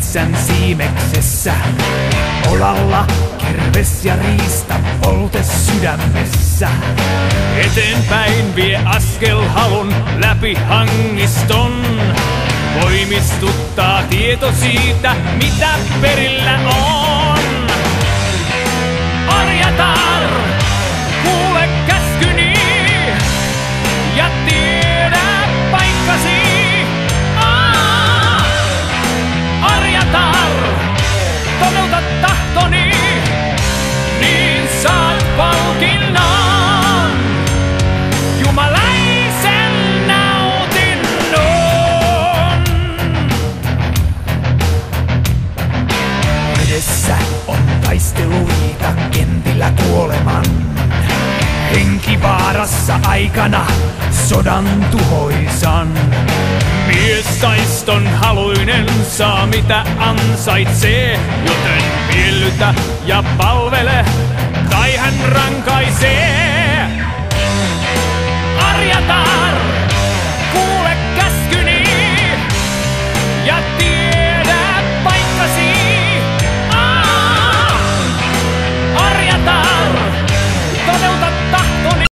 metsän siimeksessä. Olalla kirves ja riista polte sydämessä. Eteenpäin vie askel halun läpi hangiston. Voimistuttaa tieto siitä, mitä perillä on. Arjatar, kuule käskyni ja tiedä paikkasi. Arjatar, toteuta tahtoni, niin saat palkinnon. Jumalaisen nautinnon. Edessä on taisteluita kentillä kuoleman. Henkivaarassa aikana sodan tuhoisan. Mies taiston haluinen saa mitä ansaitsee, joten miellytä ja palvele, tai hän rankaisee.